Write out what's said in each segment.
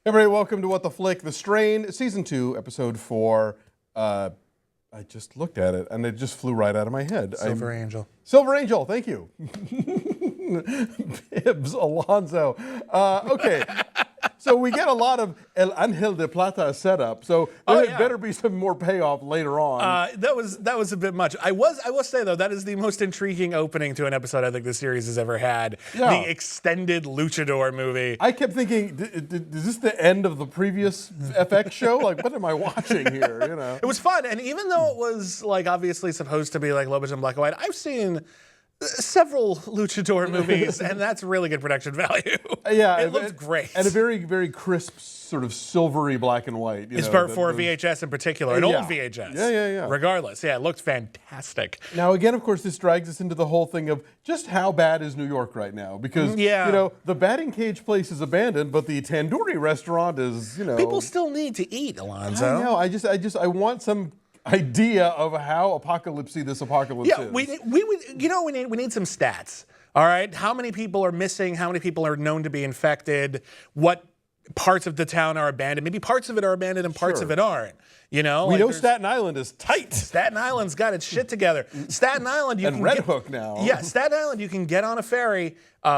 Everybody, welcome to What the Flick, The Strain, Season 2, Episode 4. I just looked at it, and it just flew right out of my head. Silver Angel. Silver Angel, thank you. Bibbs, Alonso. Okay, so we get a lot of El Ángel de Plata setup, so there better be some more payoff later on. That was a bit much. I will say, though, that is the most intriguing opening to an episode I think the series has ever had. Yeah. The extended luchador movie. I kept thinking, is this the end of the previous FX show? Like, what am I watching here? You know, It was fun, and even though it was like obviously supposed to be like Lobos in black and white, I've seen several luchador movies, and that's really good production value. Yeah, it looked great. And a very, very crisp, sort of silvery black and white. It's for VHS in particular, an old VHS. Yeah. Regardless, it looked fantastic. Now, again, of course, this drags us into the whole thing of just how bad is New York right now? Because, you know, the batting cage place is abandoned, but the tandoori restaurant is, you know. People still need to eat, Alonso. I know. I want some idea of how apocalypsy this apocalypse is. We need some stats. All right, how many people are missing? How many people are known to be infected? What parts of the town are abandoned? Maybe parts of it are abandoned and parts of it aren't. You know, we know Staten Island is tight. Staten Island's got its shit together. Staten Island, you and can Red Hook now. Yeah, Staten Island, you can get on a ferry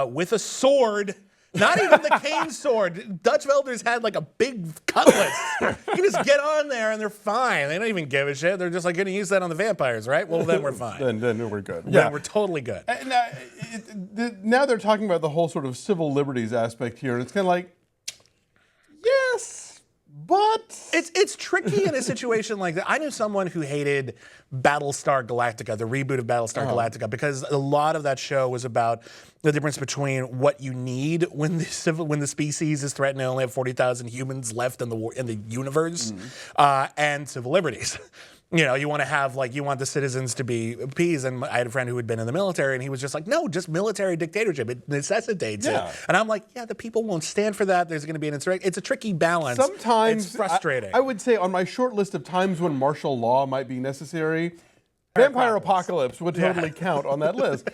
with a sword. Not even the cane sword. Dutch Velders had like a big cutlass. You can just get on there and they're fine. They don't even give a shit. They're just like going to use that on the vampires, right? Well, then we're fine. then we're good. Then we're totally good. Now they're talking about the whole sort of civil liberties aspect here, and it's kind of like, yes, but it's tricky in a situation like that. I knew someone who hated Battlestar Galactica, the reboot of Battlestar Galactica, because a lot of that show was about the difference between what you need when the species is threatened and only have 40,000 humans left in the universe, and civil liberties. You know, you want to have you want the citizens to be appeased. And I had a friend who had been in the military, and he was just like, no, just military dictatorship. It necessitates it. And I'm like, yeah, the people won't stand for that. There's going to be it's a tricky balance. Sometimes it's frustrating. I would say on my short list of times when martial law might be necessary, vampire apocalypse would totally count on that list.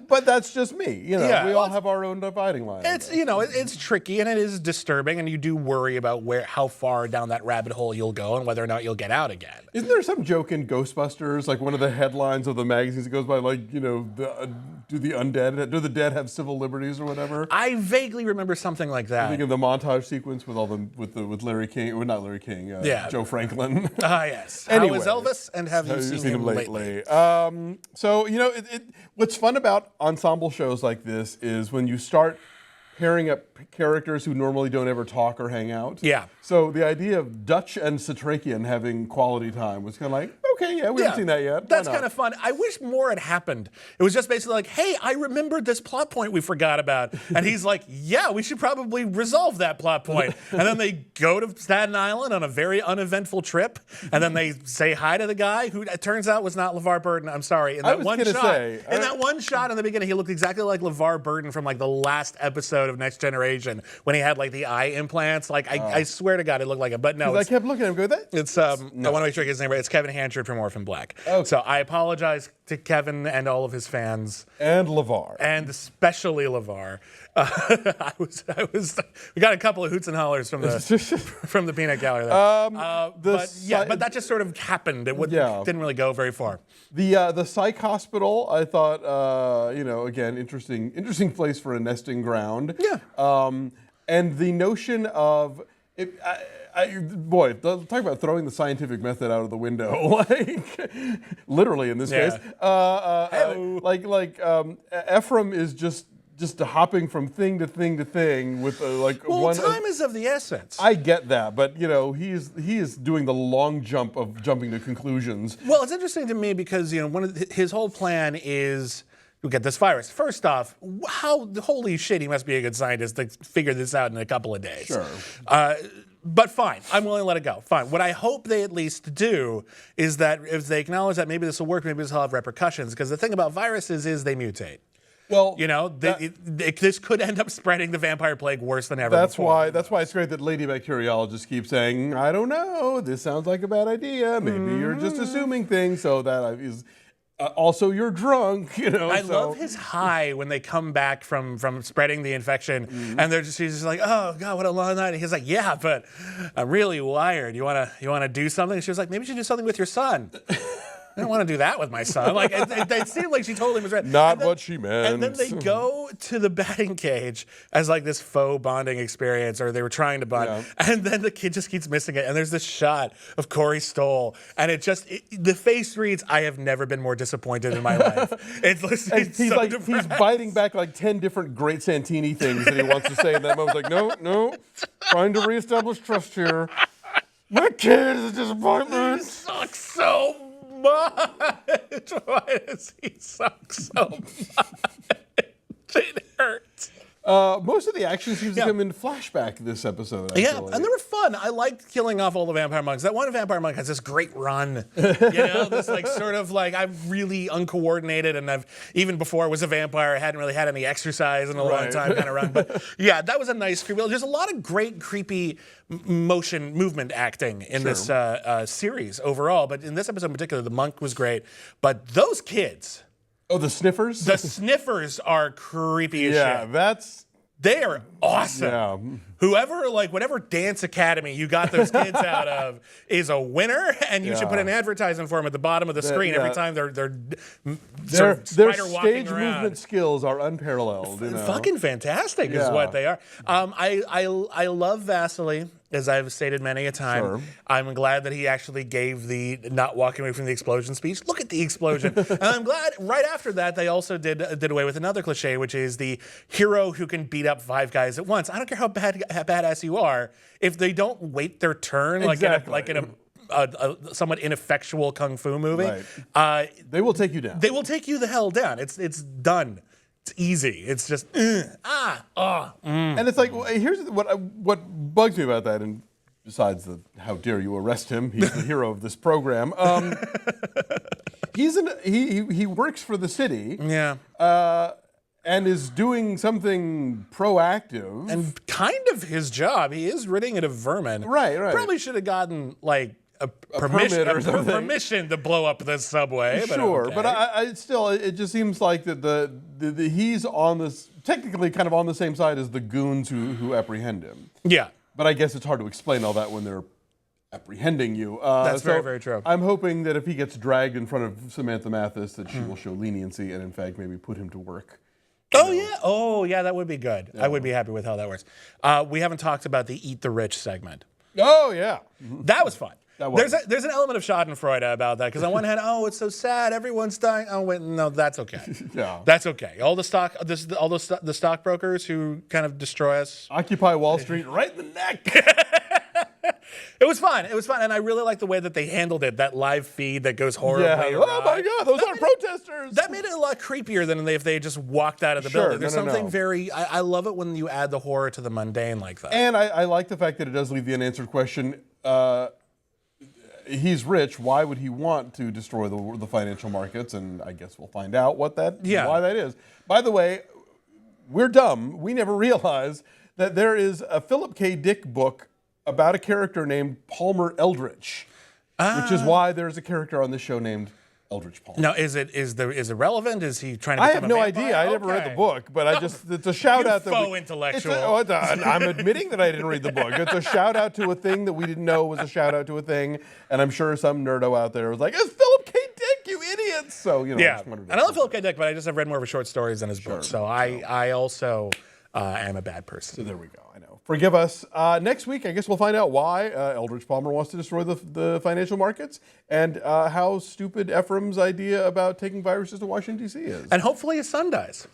But that's just me. You know, we all have our own dividing line. It's tricky and it is disturbing, and you do worry about how far down that rabbit hole you'll go and whether or not you'll get out again. Isn't there some joke in Ghostbusters, like one of the headlines of the magazines that goes by, like, you know, do the dead have civil liberties or whatever? I vaguely remember something like that. I think of the montage sequence with with Larry King, or not Larry King, Joe Franklin. Yes. Anyway, How is Elvis, and have you seen him lately? So, you know, what's fun about ensemble shows like this is when you start pairing up characters who normally don't ever talk or hang out. Yeah. So the idea of Dutch and Satrakian having quality time was kind of like, okay, we haven't seen that yet. That's kind of fun. I wish more had happened. It was just basically like, hey, I remembered this plot point we forgot about. And he's like, yeah, we should probably resolve that plot point. And then they go to Staten Island on a very uneventful trip. And then they say hi to the guy who it turns out was not LeVar Burton. I'm sorry. In that one shot in the beginning, he looked exactly like LeVar Burton from like the last episode of Next Generation when he had like the eye implants. Like I swear to God, it looked like it. But no, I kept looking at him going, it's I want to make sure I get his name right. It's Kevin Hanchard from Orphan Black. Okay. So I apologize to Kevin and all of his fans. And LeVar. And especially LeVar. We got a couple of hoots and hollers from the peanut gallery there. But that just sort of happened. It didn't really go very far. The psych hospital, I thought, again, interesting place for a nesting ground. Yeah. And the notion of talk about throwing the scientific method out of the window, like literally in this case. Ephraim is just hopping from thing to thing to thing with time is of the essence. I get that, but you know he is doing the long jump of jumping to conclusions. Well, it's interesting to me because his whole plan is to get this virus. First off, holy shit, he must be a good scientist to figure this out in a couple of days. Sure. But fine, I'm willing to let it go. Fine. What I hope they at least do is that if they acknowledge that maybe this will work, maybe this will have repercussions. Because the thing about viruses is they mutate. Well, this could end up spreading the vampire plague worse than ever. That's why it's great that Lady Bacteriologist keeps saying, I don't know, this sounds like a bad idea. Maybe you're just assuming things. So that is Also, you're drunk, I love his high when they come back from spreading the infection, and she's just like, "Oh God, what a long night." And he's like, "Yeah, but I'm really wired. You wanna do something?" And she was like, "Maybe you should do something with your son." I don't want to do that with my son. Like it seemed like she totally misread. Not what she meant. And then they go to the batting cage as like this faux bonding experience, or they were trying to bond. Yeah. And then the kid just keeps missing it. And there's this shot of Corey Stoll, and the face reads, "I have never been more disappointed in my life." He's biting back like 10 different Great Santini things that he wants to say in that moment. Like, no, trying to reestablish trust here. My kid is a disappointment. He sucks so much. Why does he suck so much? It hurts. Most of the action seems to come in flashback this episode. Actually. Yeah, and they were fun. I liked killing off all the vampire monks. That one vampire monk has this great run. This like sort of like I'm really uncoordinated, and I've even before I was a vampire, I hadn't really had any exercise in a long time kind of run. But yeah, that was a nice creepy. There's a lot of great creepy movement acting in this series overall, but in this episode in particular, the monk was great. But those kids. Oh, the sniffers? The sniffers are creepy as shit. They are awesome. Yeah. Whatever dance academy you got those kids out of is a winner, and you should put an advertisement for them at the bottom of the screen every time they're their stage movement skills are unparalleled. Fucking fantastic is what they are. I love Vasily. As I've stated many a time, sure. I'm glad that he actually gave the not walking away from the explosion speech. Look at the explosion. And I'm glad right after that they also did away with another cliche, which is the hero who can beat up 5 guys at once. I don't care how badass you are, if they don't wait their turn, exactly. like in a somewhat ineffectual kung fu movie, they will take you down. They will take you the hell down. It's done. It's easy. It's just And it's like, well, here's what bugs me about that, and besides the how dare you arrest him, he's the hero of this program. He works for the city. Yeah. And is doing something proactive. And kind of his job. He is ridding it of vermin. Right. Probably should have gotten like a permission to blow up the subway. Sure, but I still, it just seems like that he's on this, technically kind of on the same side as the goons who apprehend him. Yeah. But I guess it's hard to explain all that when they're apprehending you. That's very, very true. I'm hoping that if he gets dragged in front of Samantha Mathis, that she will show leniency and in fact maybe put him to work. Oh yeah, that would be good. Yeah. I would be happy with how that works. We haven't talked about the Eat the Rich segment. Oh yeah. That was fun. There's an element of Schadenfreude about that, because on one hand, it's so sad, everyone's dying. Oh wait, no, that's okay. Yeah, that's okay. All the stockbrokers who kind of destroy us, Occupy Wall Street, right in the neck. It was fun, and I really like the way that they handled it. That live feed that goes horribly. Yeah. Oh my God, those aren't protesters. That made it a lot creepier than if they just walked out of the building. There's something very. I love it when you add the horror to the mundane like that. And I like the fact that it does leave the unanswered question. He's rich. Why would he want to destroy the financial markets? And I guess we'll find out why that is. By the way, we're dumb. We never realized that there is a Philip K. Dick book about a character named Palmer Eldritch, which is why there's a character on this show named Eldritch Palmer. Now, is it relevant? Is he trying to? I have no idea. I never read the book, but it's a shout out. Faux intellectual. I'm admitting that I didn't read the book. It's a shout out to a thing that we didn't know was a shout out to a thing, and I'm sure some nerdo out there was like, "It's Philip K. Dick, you idiots!" So yeah. And I love Philip K. Dick, but I just have read more of his short stories than his books. So I also am a bad person. So there we go. I know. Forgive us. Next week, I guess we'll find out why Eldritch Palmer wants to destroy the financial markets, and how stupid Ephraim's idea about taking viruses to Washington, D.C. is. And hopefully his son dies.